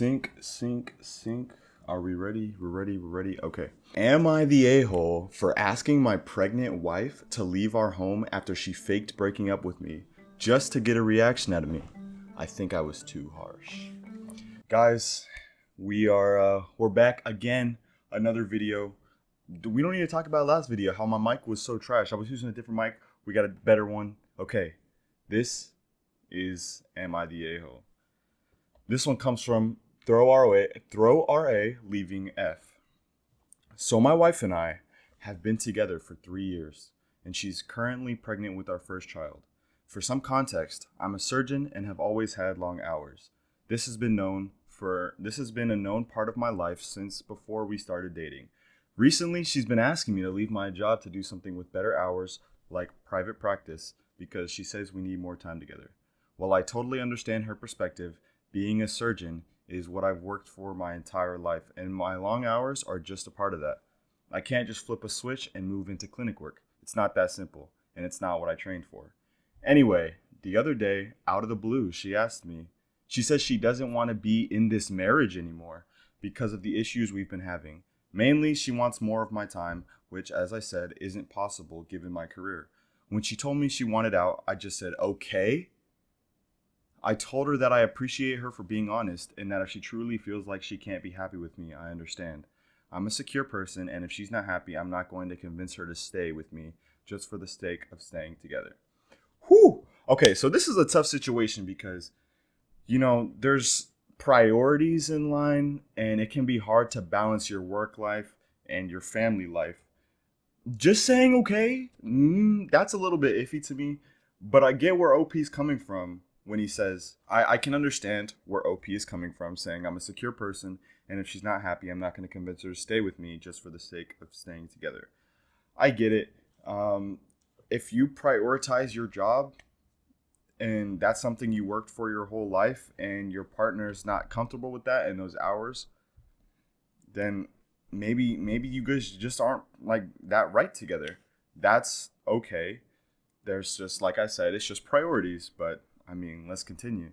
Sync. Are we ready? We're ready. Okay. Am I the a-hole for asking my pregnant wife to leave our home after she faked breaking up with me just to get a reaction out of me? I think I was too harsh. Guys, we're back again. Another video. We don't need to talk about last video, how my mic was so trash. I was using a different mic. We got a better one. Okay. This is Am I the a-hole? This one comes from Throw RA leaving F. So my wife and I have been together for 3 years, and she's currently pregnant with our first child. For some context, I'm a surgeon and have always had long hours. This has been a known part of my life since before we started dating. Recently, she's been asking me to leave my job to do something with better hours, like private practice, because she says we need more time together. While I totally understand her perspective, being a surgeon is what I've worked for my entire life, and my long hours are just a part of that. I can't just flip a switch and move into clinic work. It's not that simple, and it's not what I trained for. Anyway, the other day, out of the blue, she says she doesn't want to be in this marriage anymore because of the issues we've been having. Mainly, she wants more of my time, which, as I said, isn't possible given my career. When she told me she wanted out, I just said, okay. I told her that I appreciate her for being honest and that if she truly feels like she can't be happy with me, I understand. I'm a secure person, and if she's not happy, I'm not going to convince her to stay with me just for the sake of staying together. Whew! Okay, so this is a tough situation because, there's priorities in line, and it can be hard to balance your work life and your family life. Just saying okay, that's a little bit iffy to me, but I get where OP's coming from. When he says, I can understand where OP is coming from, saying I'm a secure person, and if she's not happy, I'm not going to convince her to stay with me just for the sake of staying together. I get it. If you prioritize your job, and that's something you worked for your whole life, and your partner's not comfortable with that and those hours, then maybe you guys just aren't like that right together. That's okay. There's just, like I said, it's just priorities, but let's continue.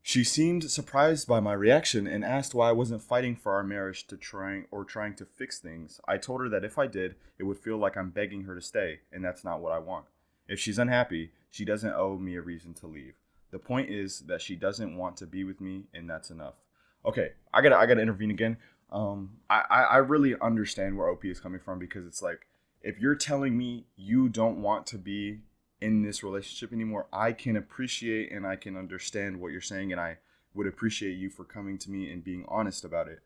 She seemed surprised by my reaction and asked why I wasn't fighting for our marriage trying to fix things. I told her that if I did, it would feel like I'm begging her to stay, and that's not what I want. If she's unhappy, she doesn't owe me a reason to leave. The point is that she doesn't want to be with me, and that's enough. Okay, I gotta intervene again. I really understand where OP is coming from, because it's like, if you're telling me you don't want to be in this relationship anymore, I can appreciate and I can understand what you're saying, and I would appreciate you for coming to me and being honest about it.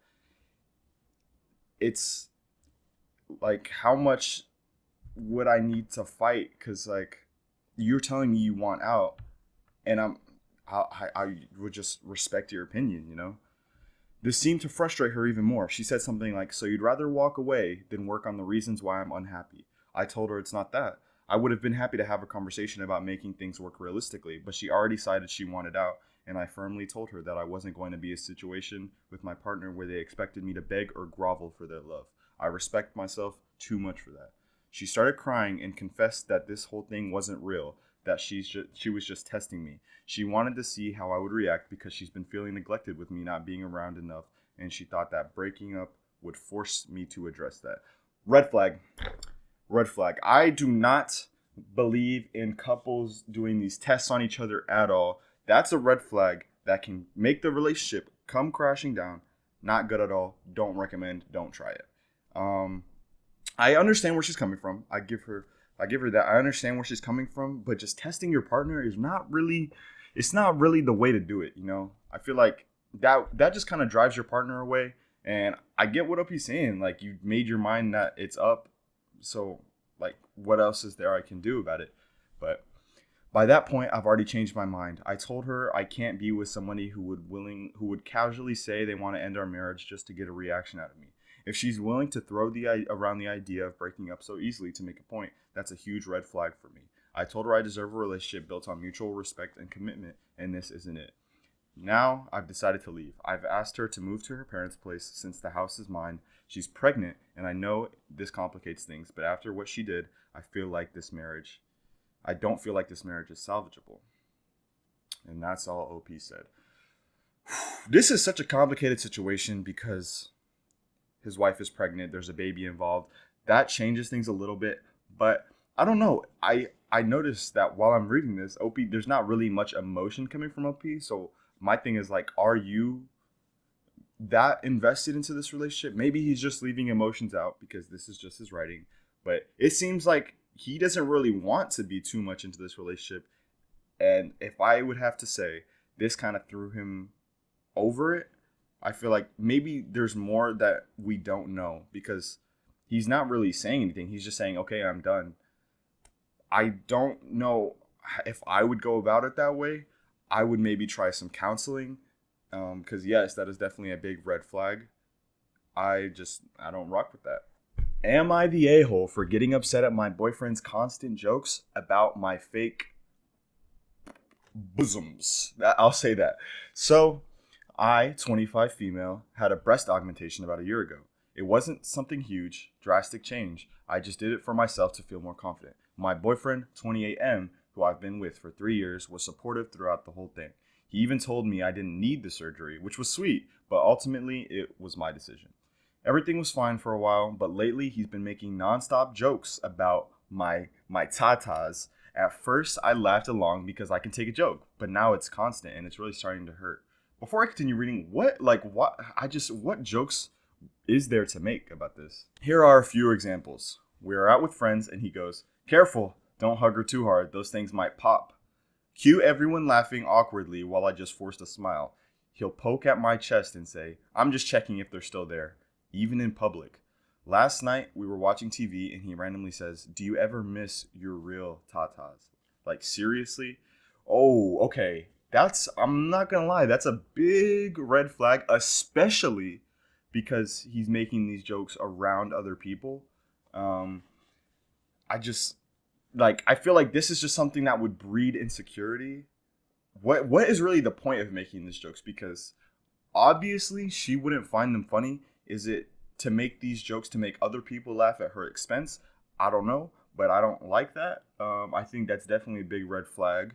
It's like, how much would I need to fight? Because like, you're telling me you want out, and I would just respect your opinion. This seemed to frustrate her even more. She said something like, so you'd rather walk away than work on the reasons why I'm unhappy. I told her it's not that. I would have been happy to have a conversation about making things work realistically, but she already decided she wanted out, and I firmly told her that I wasn't going to be a situation with my partner where they expected me to beg or grovel for their love. I respect myself too much for that. She started crying and confessed that this whole thing wasn't real, that she was just testing me. She wanted to see how I would react because she's been feeling neglected with me not being around enough, and she thought that breaking up would force me to address that. Red flag. I do not believe in couples doing these tests on each other at all. That's a red flag that can make the relationship come crashing down. Not good at all. Don't recommend. Don't try it. I understand where she's coming from. I give her that. I understand where she's coming from, but just testing your partner is not really the way to do it. I feel like that just kind of drives your partner away. And I get what OP's saying. Like, you made your mind that it's up. So, like, what else is there I can do about it? But by that point, I've already changed my mind. I told her I can't be with somebody who would casually say they want to end our marriage just to get a reaction out of me. If she's willing to throw around the idea of breaking up so easily to make a point, that's a huge red flag for me. I told her I deserve a relationship built on mutual respect and commitment, and this isn't it. Now, I've decided to leave. I've asked her to move to her parents' place since the house is mine. She's pregnant, and I know this complicates things, but after what she did, I don't feel like this marriage is salvageable. And that's all OP said. This is such a complicated situation because his wife is pregnant. There's a baby involved. That changes things a little bit, but I don't know. I noticed that while I'm reading this, OP, there's not really much emotion coming from OP. So my thing is like, are you that invested into this relationship? Maybe he's just leaving emotions out because this is just his writing. But it seems like he doesn't really want to be too much into this relationship. And if I would have to say, this kind of threw him over it. I feel like maybe there's more that we don't know because he's not really saying anything. He's just saying, okay, I'm done. I don't know if I would go about it that way. I would maybe try some counseling because, yes, that is definitely a big red flag. I don't rock with that. Am I the a-hole for getting upset at my boyfriend's constant jokes about my fake bosoms? I'll say that. So, I, 25 female, had a breast augmentation about a year ago. It wasn't something huge, drastic change. I just did it for myself to feel more confident. My boyfriend, 28M, who I've been with for 3 years, was supportive throughout the whole thing. He even told me I didn't need the surgery, which was sweet, but ultimately it was my decision. Everything was fine for a while, but lately he's been making nonstop jokes about my tatas. At first, I laughed along because I can take a joke, but now it's constant and it's really starting to hurt. Before I continue reading, what jokes is there to make about this? Here are a few examples. We are out with friends and he goes, "Careful, don't hug her too hard, those things might pop." Cue everyone laughing awkwardly while I just forced a smile. He'll poke at my chest and say, "I'm just checking if they're still there," even in public. Last night we were watching TV and he randomly says, "Do you ever miss your real tatas?" Like, seriously? Oh, okay. I'm not gonna lie, that's a big red flag, especially because he's making these jokes around other people. I just, I feel like this is just something that would breed insecurity. What is really the point of making these jokes? Because obviously she wouldn't find them funny. Is it to make these jokes to make other people laugh at her expense? I don't know, but I don't like that. I think that's definitely a big red flag.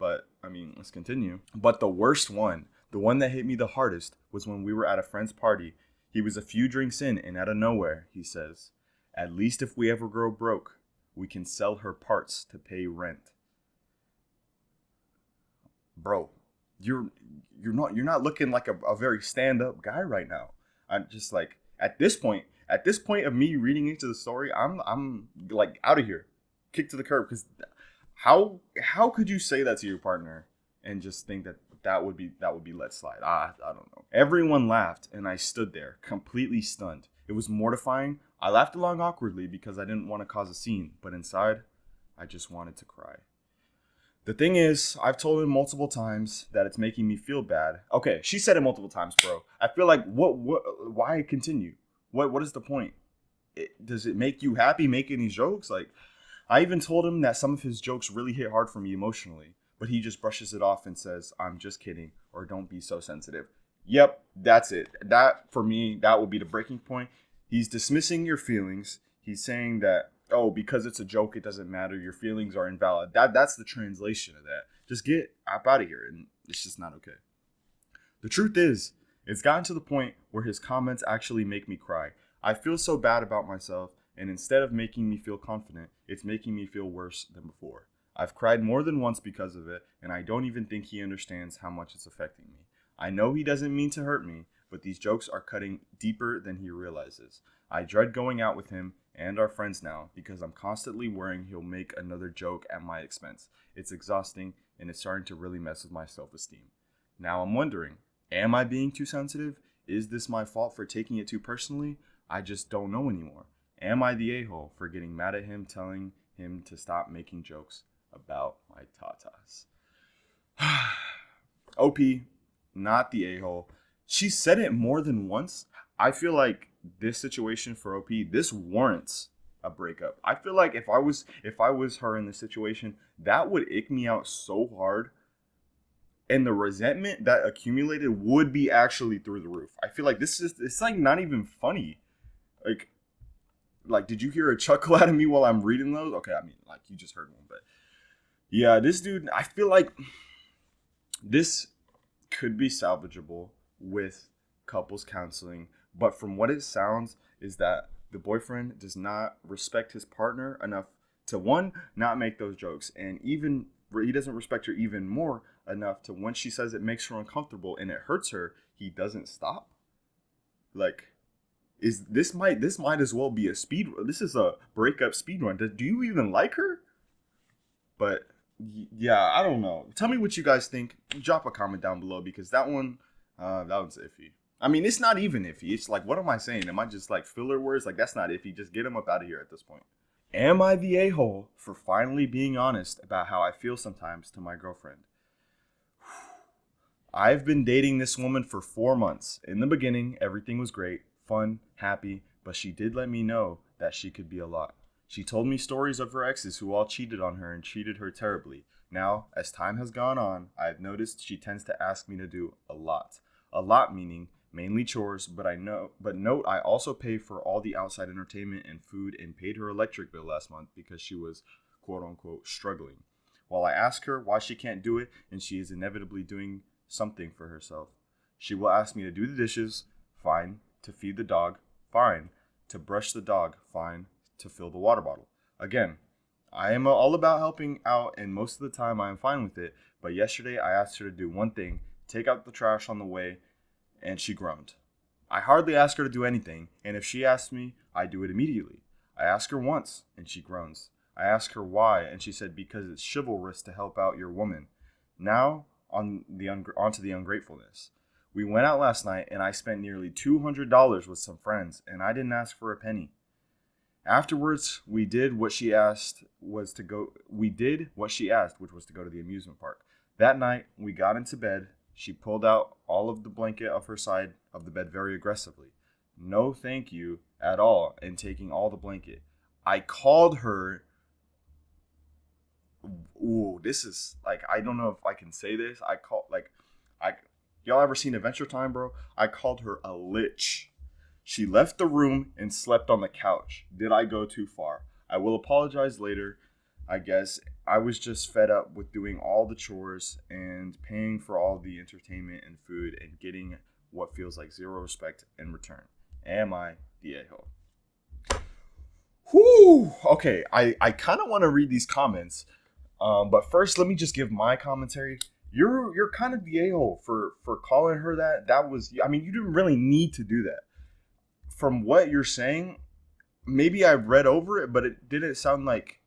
But, I mean, let's continue. But the worst one, the one that hit me the hardest, was when we were at a friend's party. He was a few drinks in, and out of nowhere, he says, "At least if we ever grow broke, we can sell her parts to pay rent." Bro, you're not looking like a very stand-up guy right now. I'm just like, at this point of me reading into the story, I'm like out of here, kick to the curb, because how could you say that to your partner and just think that would be let slide? I don't know. Everyone laughed and I stood there completely stunned. It was mortifying. I laughed along awkwardly because I didn't want to cause a scene, but inside I just wanted to cry. The thing is, I've told him multiple times that it's making me feel bad. Okay, she said it multiple times, bro. I feel like why continue? What is the point? Does it make you happy making these jokes? Like, I even told him that some of his jokes really hit hard for me emotionally, but he just brushes it off and says, "I'm just kidding," or "Don't be so sensitive." Yep, that's it. That, for me, that would be the breaking point. He's dismissing your feelings. He's saying that, oh, because it's a joke, it doesn't matter. Your feelings are invalid. That's the translation of that. Just get up out of here, and it's just not okay. The truth is, it's gotten to the point where his comments actually make me cry. I feel so bad about myself, and instead of making me feel confident, it's making me feel worse than before. I've cried more than once because of it, and I don't even think he understands how much it's affecting me. I know he doesn't mean to hurt me, but these jokes are cutting deeper than he realizes. I dread going out with him and our friends now because I'm constantly worrying he'll make another joke at my expense. It's exhausting, and it's starting to really mess with my self-esteem. Now I'm wondering, am I being too sensitive? Is this my fault for taking it too personally? I just don't know anymore. Am I the a-hole for getting mad at him, telling him to stop making jokes about my tatas? OP, not the a-hole. She said it more than once. I feel like this situation for OP, this warrants a breakup. I feel like if I was her in this situation, that would ick me out so hard. And the resentment that accumulated would be actually through the roof. I feel like it's like not even funny. Like, did you hear a chuckle out of me while I'm reading those? Okay, I mean, like, you just heard one, but yeah, this dude, I feel like this could be salvageable with couples counseling. But from what it sounds is that the boyfriend does not respect his partner enough to, one, not make those jokes. And even he doesn't respect her even more enough to, when she says it makes her uncomfortable and it hurts her, he doesn't stop. Like, this might as well be a speed. This is a breakup speed run. Do you even like her? But yeah, I don't know. Tell me what you guys think. Drop a comment down below, because that one's iffy. I mean, it's not even iffy. It's like, what am I saying? Am I just like filler words? Like, that's not iffy. Just get him up out of here at this point. Am I the a-hole for finally being honest about how I feel sometimes to my girlfriend? I've been dating this woman for 4 months. In the beginning, everything was great, fun, happy, but she did let me know that she could be a lot. She told me stories of her exes who all cheated on her and treated her terribly. Now, as time has gone on, I've noticed she tends to ask me to do a lot. A lot meaning mainly chores, but note I also pay for all the outside entertainment and food and paid her electric bill last month because she was quote unquote struggling. While I ask her why she can't do it, and she is inevitably doing something for herself. She will ask me to do the dishes, fine. To feed the dog, fine. To brush the dog, fine. To fill the water bottle. Again, I am all about helping out, and most of the time I am fine with it, but yesterday I asked her to do one thing, take out the trash on the way, and she groaned. I hardly ask her to do anything, and if she asks me, I do it immediately. I ask her once, and she groans. I ask her why, and she said because it's chivalrous to help out your woman. Now, onto the ungratefulness. We went out last night, and I spent nearly $200 with some friends, and I didn't ask for a penny. Afterwards, we did what she asked, which was to go to the amusement park. That night, we got into bed. She pulled out all of the blanket of her side of the bed very aggressively. No thank you at all, and taking all the blanket. I called her. Ooh, this is like, I don't know if I can say this. Y'all ever seen Adventure Time, bro? I called her a lich. She left the room and slept on the couch. Did I go too far? I will apologize later. I guess I was just fed up with doing all the chores and paying for all the entertainment and food and getting what feels like zero respect in return. Am I the a-hole? Whew. Okay, I kind of want to read these comments, but first let me just give my commentary. You're kind of the a-hole for calling her that. That was, I mean, you didn't really need to do that. From what you're saying, maybe I read over it, but it didn't sound like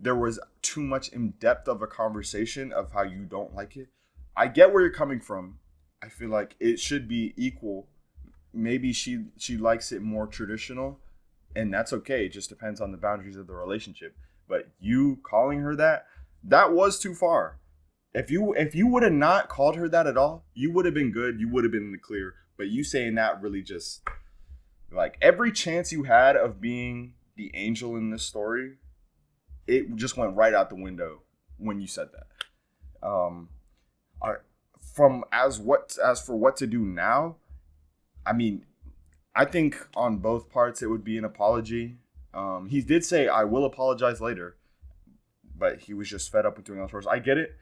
there was too much in depth of a conversation of how you don't like it. I get where you're coming from. I feel like it should be equal. Maybe she likes it more traditional, and that's okay. It just depends on the boundaries of the relationship. But you calling her that was too far. If you would have not called her that at all, you would have been good. You would have been in the clear. But you saying that really just, like, every chance you had of being the angel in this story, it just went right out the window when you said that. As for what to do now, I mean, I think on both parts it would be an apology. He did say, I will apologize later, but he was just fed up with doing all the chores. I get it,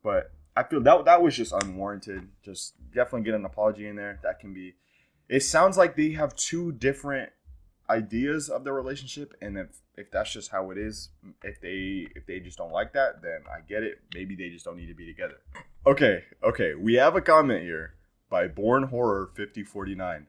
but I feel that was just unwarranted. Just definitely get an apology in there. That can be. It sounds like they have two different ideas of their relationship, and if that's just how it is, if they just don't like that, then I get it. Maybe they just don't need to be together. Okay, we have a comment here by Born Horror 5049.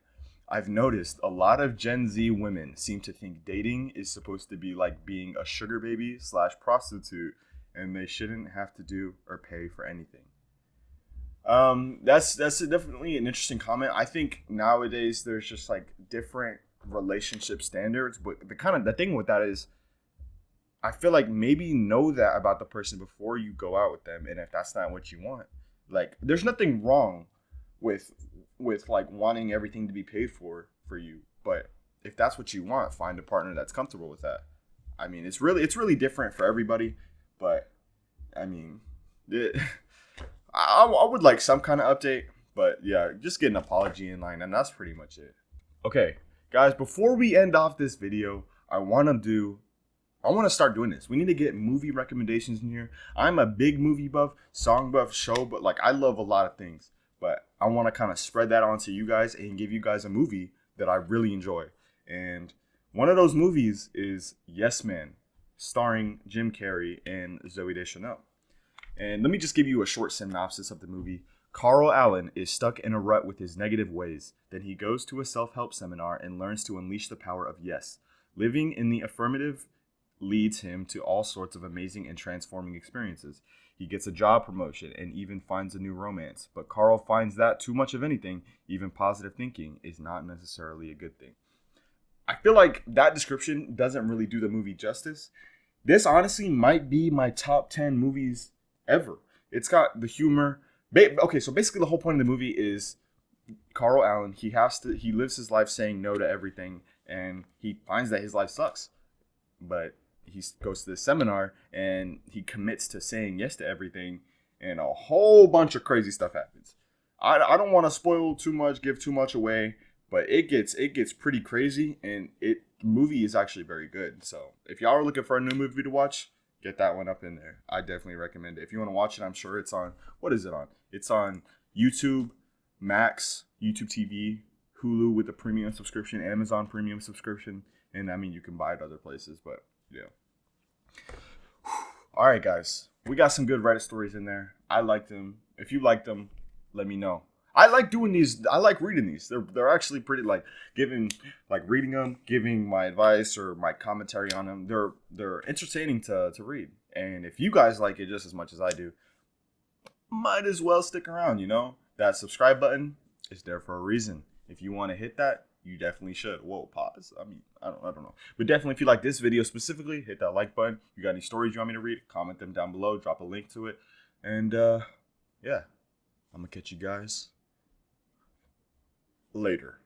I've noticed a lot of Gen Z women seem to think dating is supposed to be like being a sugar baby / prostitute, and they shouldn't have to do or pay for anything. That's definitely an interesting comment. I think nowadays there's just like different relationship standards, but the thing with that is, I feel like maybe know that about the person before you go out with them, and if that's not what you want, like, there's nothing wrong with like wanting everything to be paid for you, but if that's what you want, find a partner that's comfortable with that. I mean, it's really different for everybody, but I mean, I would like some kind of update, but yeah, just get an apology in line, and that's pretty much it. Okay, guys, before we end off this video, I want to start doing this. We need to get movie recommendations in here. I'm a big movie buff, song buff, show, but like, I love a lot of things. But I want to kind of spread that onto you guys and give you guys a movie that I really enjoy. And one of those movies is Yes Man, starring Jim Carrey and Zooey Deschanel. And let me just give you a short synopsis of the movie. Carl Allen is stuck in a rut with his negative ways. Then he goes to a self-help seminar and learns to unleash the power of yes. Living in the affirmative leads him to all sorts of amazing and transforming experiences. He gets a job promotion and even finds a new romance. But Carl finds that too much of anything, even positive thinking, is not necessarily a good thing. I feel like that description doesn't really do the movie justice. This honestly might be my top 10 movies ever. It's got the humor. Okay, so basically the whole point of the movie is Carl Allen, he lives his life saying no to everything, and he finds that his life sucks. But he goes to this seminar and he commits to saying yes to everything, and a whole bunch of crazy stuff happens. I don't want to spoil too much, give too much away, but it gets pretty crazy, and the movie is actually very good. So if y'all are looking for a new movie to watch, get that one up in there. I definitely recommend it. If you want to watch it, I'm sure it's on, what is it on? It's on YouTube, Max, YouTube TV, Hulu with a premium subscription, Amazon premium subscription, and I mean, you can buy it other places, but yeah. All right, guys. We got some good Reddit stories in there. I liked them. If you liked them, let me know. I like doing these. I like reading these. They're actually pretty, reading them, giving my advice or my commentary on them. They're entertaining to read. And if you guys like it just as much as I do, might as well stick around, you know? That subscribe button is there for a reason. If you want to hit that, you definitely should. Whoa, pause. I mean, I don't know. But definitely, if you like this video specifically, hit that like button. You got any stories you want me to read, comment them down below. Drop a link to it. And, yeah. I'm going to catch you guys later.